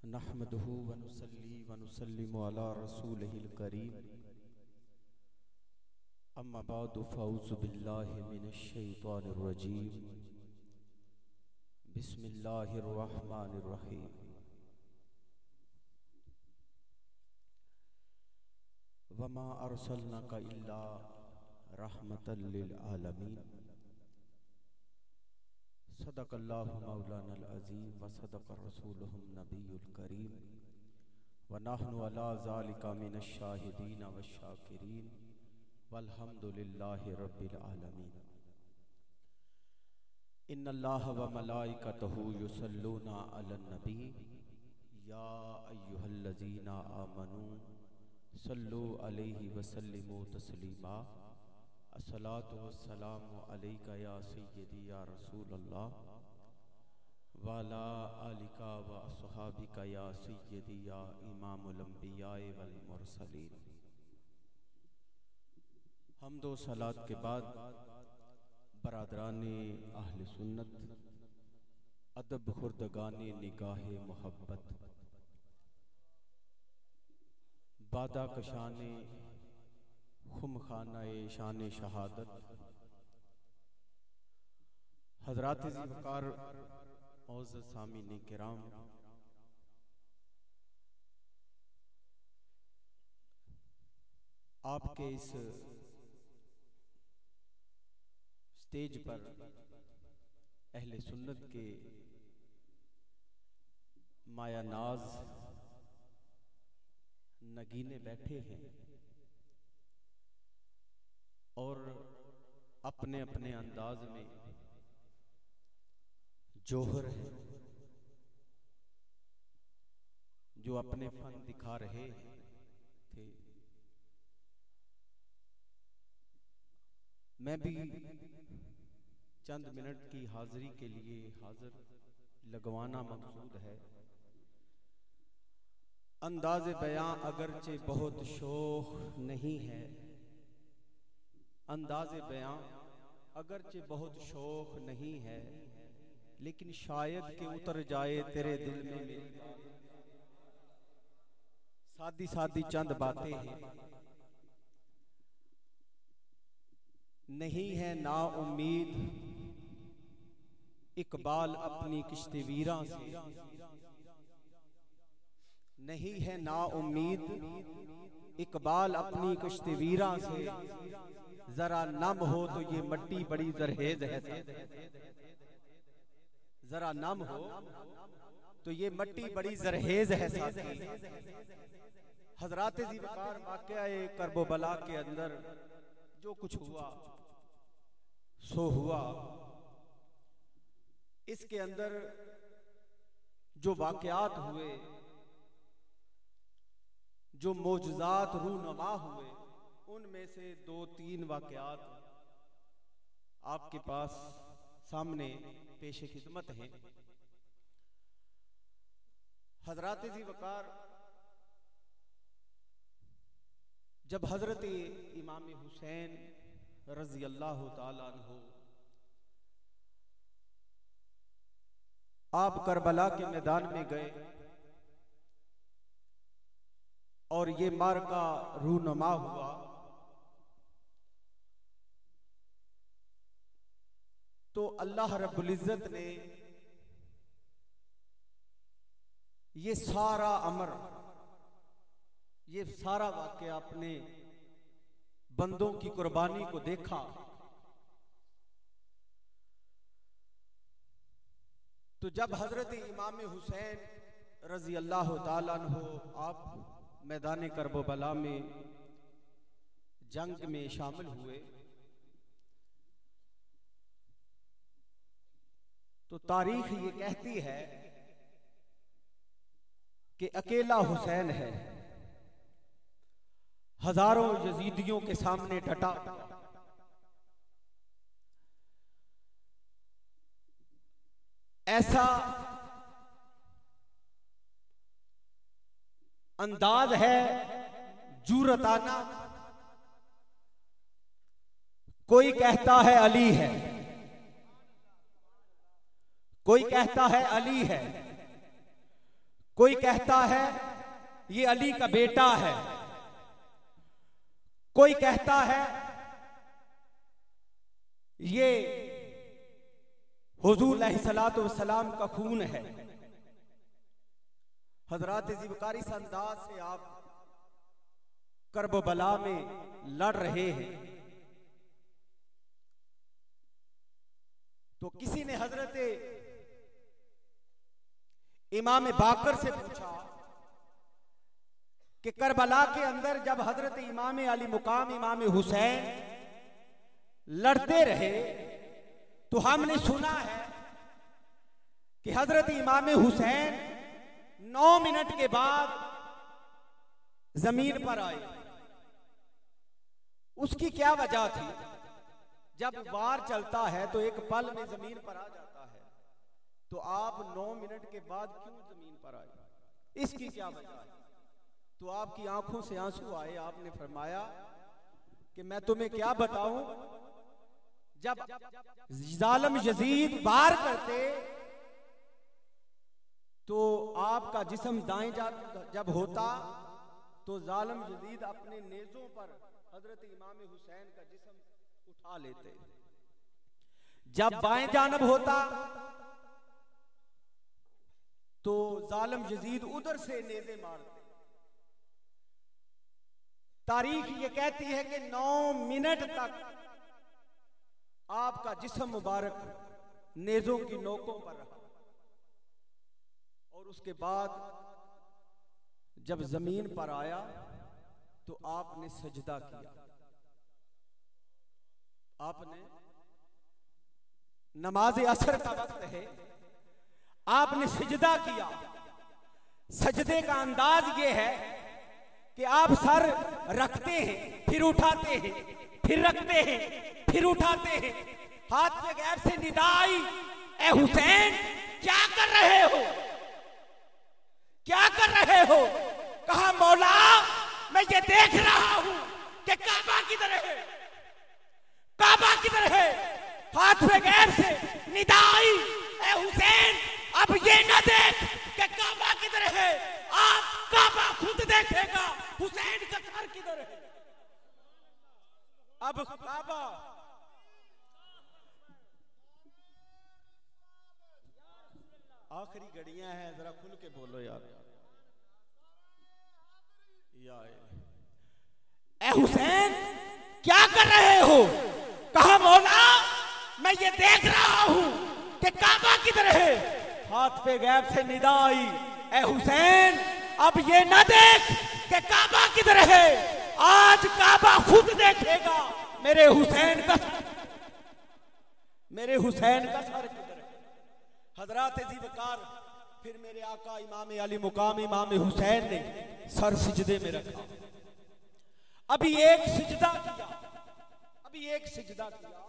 नहमदुहु व नुसल्ली व नुसल्लिमु अला रसूलिहिल करीम। अम्मा बादु फ़अऊज़ु बिल्लाहि मिनश शैतानिर रजीम। बिस्मिल्लाहिर रहमानिर रहीम। वमा अरसलनाका इल्ला रहमतल लिल आलमीन। सदक़ल्लाहु मौलानल अज़ीम व सदक़ रसूलुहुन नबियुल करीम व नहनु अला ज़ालिका मिनश शाहिदीन व शाकिरीन वल्हम्दुलिल्लाहि रब्बिल आलमीन। इन्नल्लाह व मलाइकतहु युसल्लूना अलन नबी या अय्युहल्लज़ीना आमनू सल्लु अलैहि व सल्लिमू तस्लीमा। अस्सलातु वस्सलामु अलैका या सय्यदी या रसूलल्लाह व अला आलिका व अस्हाबिका या सय्यदी या इमामुल अंबिया वल मुरसलीन। हम्दो सलात के बाद बरादराने अहले सुन्नत, अदब खुर्दगाने निगाहे मोहब्बत, बादा कशाने खुम खानाए शान शहादत, हजरात ज़िवकार औज़ सामीन किराम, आपके इस स्टेज पर अहले सुन्नत के माया नाज नगीने बैठे हैं और अपने अपने अंदाज में जोहर है जो अपने फन दिखा रहे थे। मैं भी चंद मिनट की हाजिरी के लिए हाजिर लगवाना मकसूद है। अंदाज़े बयां अगरचे बहुत शोख नहीं है, अंदाज़े बयां अगरचे बहुत शौक नहीं है, लेकिन शायद कि उतर जाए तेरे दिल में मेरी सादी सादी चंद बातें हैं। नहीं है ना उम्मीद इकबाल अपनी किश्ते वीरां से, नहीं है ना उम्मीद इकबाल अपनी किश्ते वीरां से। जरा नम हो तो ये मट्टी बड़ी जरहेज है, जरा नम हो तो ये मट्टी बड़ी जरहेज है साथी। हजरात ज़िवकार वाक़या करबला के अंदर जो कुछ हुआ सो हुआ। इसके अंदर जो वाक़यात हुए, जो मौजज़ात रूनमा हुए, उनमें से दो तीन वाक़यात आपके पास सामने पेशे खिदमत हैं। हजरात ज़िवकार, जब हजरत इमाम हुसैन रज़ी अल्लाह ताला अन्हु आप करबला के मैदान में गए और ये मार्का रूनमा हुआ, तो अल्लाह रब्बुल इज़्ज़त ने ये सारा अमर, ये सारा वाक़या अपने बंदों की कुर्बानी को देखा। तो जब हजरत इमाम हुसैन रज़ी अल्लाह ताला अन्हु आप मैदान करबला में जंग में शामिल हुए, तो तारीख ये कहती है कि अकेला हुसैन है, हजारों यजीदियों के सामने डटा। ऐसा अंदाज है जुरताना, कोई कहता है अली है, कोई कहता है अली है, कोई कहता है ये अली का बेटा है, कोई कहता है ये हुजूर अलैहिस्सलातु वस्सलाम का खून है। हजरात ज़िबकारी इस अंदाज से आप करबला में लड़ रहे हैं, तो किसी ने हजरत इमाम बाकर से पूछा कि करबला के अंदर जब हजरत इमाम अली मुकाम इमाम हुसैन लड़ते रहे तो हमने सुना है कि हजरत इमाम हुसैन 9 मिनट के बाद जमीन पर आए। उसकी क्या वजह थी? जब वार चलता है तो एक पल में जमीन पर आ जाता है, तो आप 9 मिनट के बाद क्यों जमीन पर आए? इसकी क्या वजह है? तो आपकी आंखों से आंसू आए। आपने फरमाया कि मैं तुम्हें क्या बताऊं, जब जालिम यजीद वार करते तो आपका जिस्म दाएं जब होता तो जालिम यजीद अपने नेज़ों पर हजरत इमाम हुसैन का जिस्म उठा लेते, जब बाएं जानब होता तो जालिम यजीद उधर से नेज़े मारते। तारीख ये कहती है कि 9 मिनट तक आपका जिस्म मुबारक नेज़ों की नोकों पर रहा, और उसके बाद जब जमीन पर आया तो आपने सजदा किया। आपने, नमाज असर का वक्त है, आपने सजदा किया। सजदे का अंदाज ये है कि आप सर रखते हैं, फिर उठाते हैं, फिर रखते हैं, फिर उठाते हैं। हाथ पे गैब से निदा आई, ए हुसैन क्या कर रहे हो, क्या कर रहे हो? कहा मौला मैं ये देख रहा हूं कि काबा किधर है, काबा किधर है। हाथ पे गैब से निदा आई, ए हुसैन अब ये न देख कि काबा किधर है, आप काबा खुद देखेगा हुसैन का सर किधर है। अब काबा, आखिरी घड़ियां हैं, जरा खुल के बोलो यार। ए हुसैन क्या कर रहे हो? कहा मौला मैं ये देख रहा हूं कि काबा किधर है। हाथ पे गैब से निदा आई, ए हुसैन अब ये न देख कि काबा किधर है, आज काबा खुद देखेगा मेरे हुसैन का, मेरे हुसैन का सर किधर है। हजरात ज़िबकार, फिर मेरे आका इमाम अली मुकाम इमाम हुसैन ने सर सिजदे में रखा। अभी एक सिजदा किया, अभी एक सिजदा किया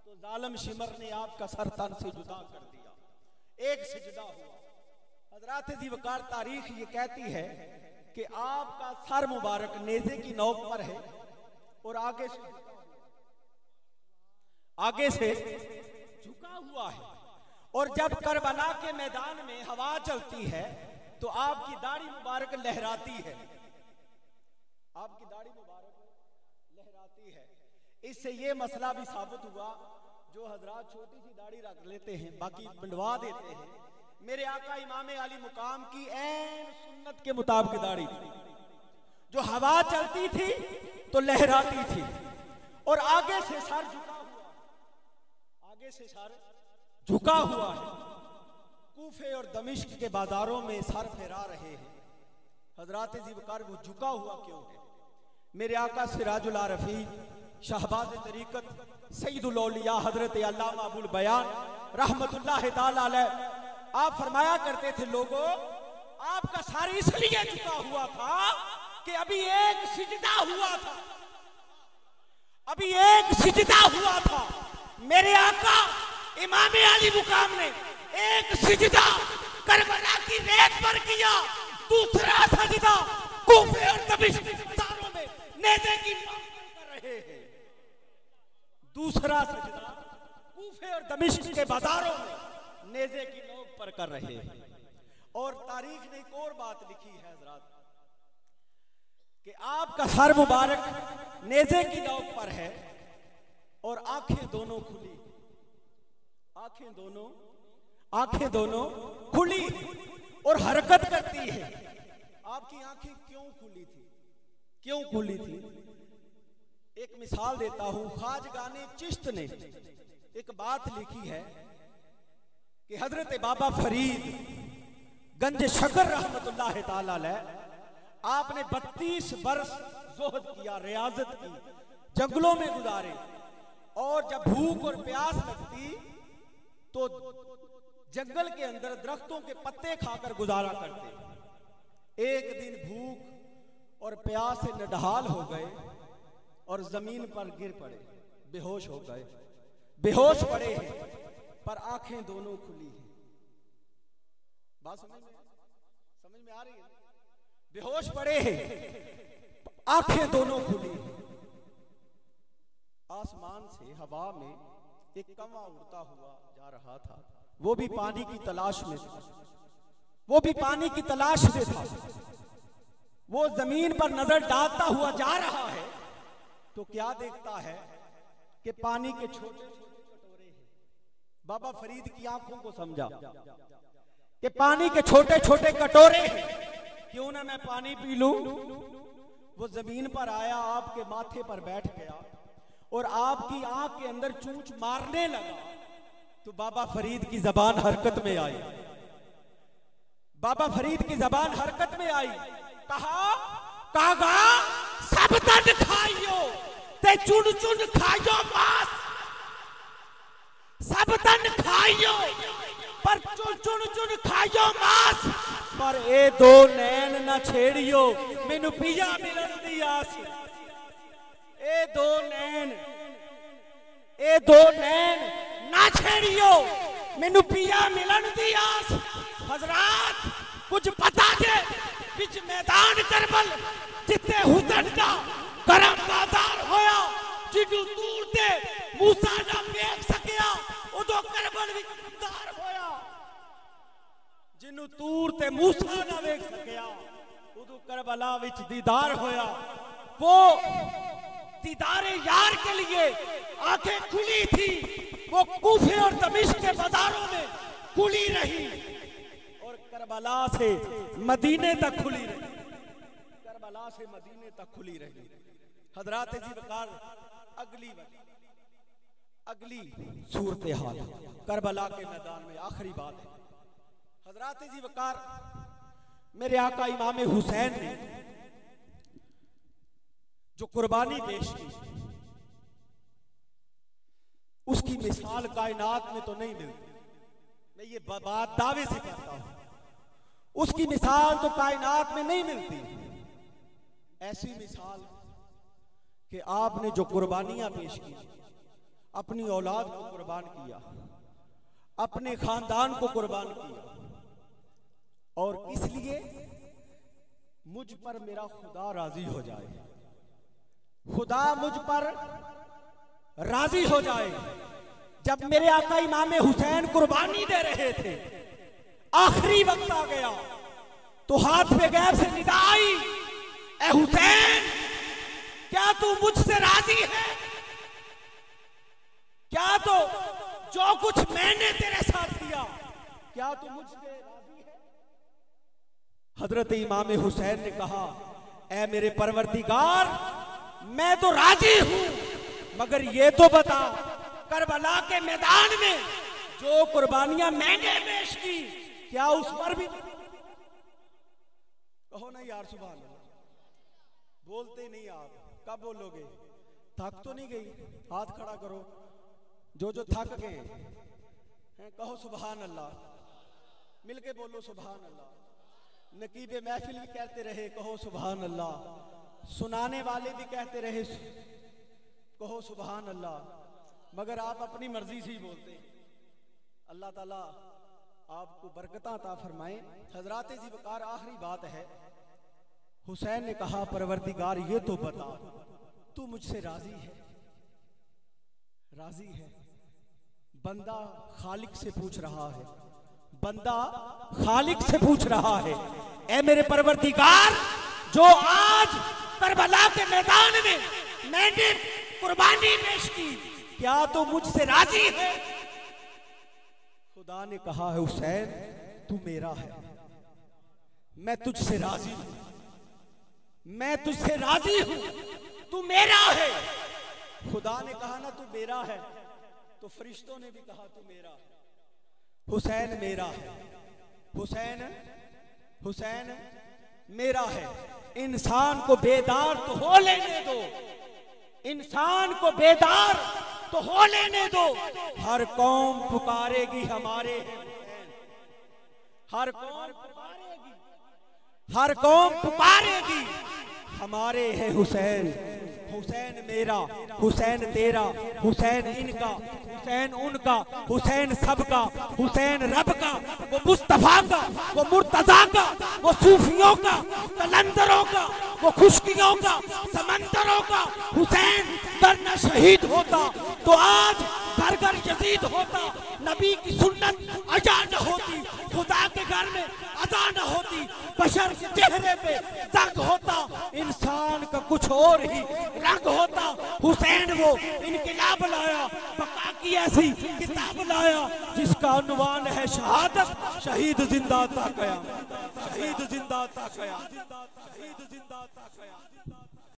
तो जालिम शिमर ने आपका सर तन से जुदा कर दिया। एक सिजदा हुआ। हजरात ज़िबकार, तारीख ये कहती है कि आपका सर मुबारक नेज़े की नोक पर है और आगे से झुका हुआ है, और जब करबला के मैदान में हवा चलती है तो आपकी दाढ़ी मुबारक लहराती है, आपकी दाढ़ी मुबारक लहराती है। इससे ये मसला भी साबित हुआ, जो हजरात छोटी सी दाढ़ी रख लेते हैं बाकी मंडवा देते हैं, मेरे आका इमाम अली मुकाम की ऐन सुन्नत के मुताबिक दाढ़ी थी, जो हवा चलती थी तो लहराती थी, और आगे से सर झुका हुआ, आगे से सर झुका हुआ है। कूफे और दमिश्क के बाजारों में सर फहरा रहे हैं। हजरात ज़िबकार, वो झुका हुआ क्यों है? मेरे आका सिराजुल आरफी शहबाज तरीकत सैयदुल औलिया हजरत अल्लामा अबुल बयान रहमतुल्लाह ताला अलैह, आप फरमाया करते थे, लोगों आपका सर इसलिए झुका हुआ था कि अभी एक सिजदा हुआ था, अभी एक सिजदा हुआ था। मेरे आका इमाम अली मुकाम ने एक सिजदा करबला की रेत पर किया, दूसरा सजदा कूफे और दमिश्क के बाजारों में नेज़े की नोक पर कर रहे हैं। दूसरा सजदा कूफे और दमिश्क के बाजारों में नेज़े की नोक पर कर रहे हैं। और तारीख ने एक और बात लिखी है हजरात कि आपका सर मुबारक नेज़े की नोक पर है और आंखें दोनों खुली, आंखें दोनों खुली और हरकत करती है। आपकी आंखें क्यों खुली थी? एक मिसाल देता हूं। ख्वाजगाने चिश्त ने एक बात लिखी है कि हजरत बाबा फरीद गंज शकर रहमतुल्लाह ताला अलैह, आपने 32 बरस ज़ुहद किया, रियाजत की, जंगलों में गुजारे, और जब भूख और प्यास लगती तो जंगल के अंदर दरख्तों के पत्ते खाकर गुजारा करते। एक दिन भूख और प्यास से नढाल हो गए और जमीन पर गिर पड़े, बेहोश हो गए। बेहोश पड़े हैं पर आंखें दोनों खुली हैं। बात समझ में आ रही है? बेहोश पड़े हैं, आंखें दोनों खुली हैं। आसमान से हवा में एक कौवा उड़ता हुआ जा रहा था। वो भी पानी की तलाश में था। वो जमीन पर नजर डालता हुआ जा रहा है तो क्या देखता है कि पानी के छोटे छोटे कटोरे हैं। बाबा फरीद की आंखों को समझा कि पानी के छोटे छोटे कटोरे हैं, क्यों ना मैं पानी पी लूं। वो जमीन पर आया, आपके माथे पर बैठ गया और आपकी आंख के अंदर चूंच मारने लगा तो बाबा फरीद की जबान हरकत में आई। कहा, कागा सब तन खाइयो ते चुन चुन खाइयो मांस, सब तन खाइयो पर चुन चुन खाइयो मांस, पर ए दो नैन ना छेड़ियो मैनू पिया मिलन दी आस। ए दो नैन ना छेड़ियो मैनू पिया मिलन दी आस। हजरात कुछ पता जे बिच मैदान करबल जिथे हुसैन दा करम बाजार होया, जिदू दूर ते मूसा ना देख सकिया उदो करबल विच दीदार होया। जिन्नू दूर ते मूसा ना देख सकिया उदो करबला विच दीदार होया। वो दीदारे यार के लिए आंखें खुली थी। वो कूफे और दमिश्क के बाजारों में खुली रही और करबला से मदीने तक खुली रही। हजरात जी वकार, अगली सूरत हाल करबला के मैदान में आखिरी बात है। हजरात जी वकार, मेरे आका इमाम हुसैन ने जो कुर्बानी पेश की उसकी मिसाल कायनात में तो नहीं मिलती। मैं ये बात दावे से कहता हूं, उसकी मिसाल तो कायनात में नहीं मिलती। ऐसी मिसाल कि आपने जो कुर्बानियां पेश की, अपनी औलाद को कुर्बान किया, अपने खानदान को कुर्बान किया, और इसलिए मुझ पर मेरा खुदा राजी हो जाए, खुदा मुझ पर राजी हो जाए। जब मेरे आका इमाम हुसैन कुर्बानी दे रहे थे, आखिरी वक्त आ गया तो हाथ पे गैब से निदा आई, ए हुसैन क्या तू मुझसे राजी है? क्या तो जो कुछ मैंने तेरे साथ किया, क्या तू मुझसे राजी है? हजरत इमाम हुसैन ने कहा, ए मेरे परवरदिगार, मैं तो राजी हूं, मगर ये तो बता करबला के मैदान में जो कुर्बानियां मैंने पेश की, क्या उस पर भी कहो ना यार सुभान अल्लाह। बोलते नहीं आप, कब बोलोगे? थक तो नहीं गई? हाथ खड़ा करो जो थक गए हैं, कहो सुभान अल्लाह। मिलके बोलो सुभान अल्लाह। नकीबे महफिल भी कहते रहे कहो सुभान अल्लाह, सुनाने वाले भी कहते रहे कहो सुभान अल्लाह, मगर आप अपनी मर्जी से ही बोलते। अल्लाह ताला आपको बरकत अता फरमाए। हजरात जी वकार, आखिरी बात है। हुसैन ने कहा, परवरदिगार ये तो बता तू मुझसे राजी है? बंदा खालिक से पूछ रहा है, बंदा खालिक से पूछ रहा है, ऐ मेरे परवरदिगार, जो आज करबला के मैदान में मैंने कुर्बानी पेश की, क्या तो मुझसे राजी है? खुदा ने कहा है, हुसैन तू मेरा है, मैं तुझसे राजी हूं, मैं तुझसे राजी हूं, तू मेरा है। खुदा ने कहा ना तू मेरा है, तो फरिश्तों ने भी कहा तू मेरा है। हुसैन मेरा है, हुसैन हुसैन मेरा है। इंसान को बेदार तो हो लेने दो, इंसान को बेदार तो हो लेने दो। हर कौम पुकारेगी हमारे हैं हुसैन, हर कौम पुकारेगी, हर कौम पुकारेगी हमारे हैं हुसैन। हुसैन मेरा, हुसैन तेरा, हुसैन इनका, हुसैन उनका, हुसैन सबका, हुसैन रब का, वो मुस्तफा का, वो मुर्तजा का, वो सूफियों का, कलंदरों का, वो खुशकियों का, समंदरों का। हुसैन वरना शहीद होता तो आज घर घर यजीद होता, नबी की सुन्नत अजा न होती, खुदा के घर में अजा न होती, बशर के चेहरे पे जंग होता, इंसान का कुछ और ही रंग होता। हुसैन वो इनकलाब लाया, बका की ऐसी किताब लाया जिसका उन्वान है शहादत, शहीद जिंदा था कयामत, शहीद जिंदा था कयामत, शहीद जिंदा था कयामत।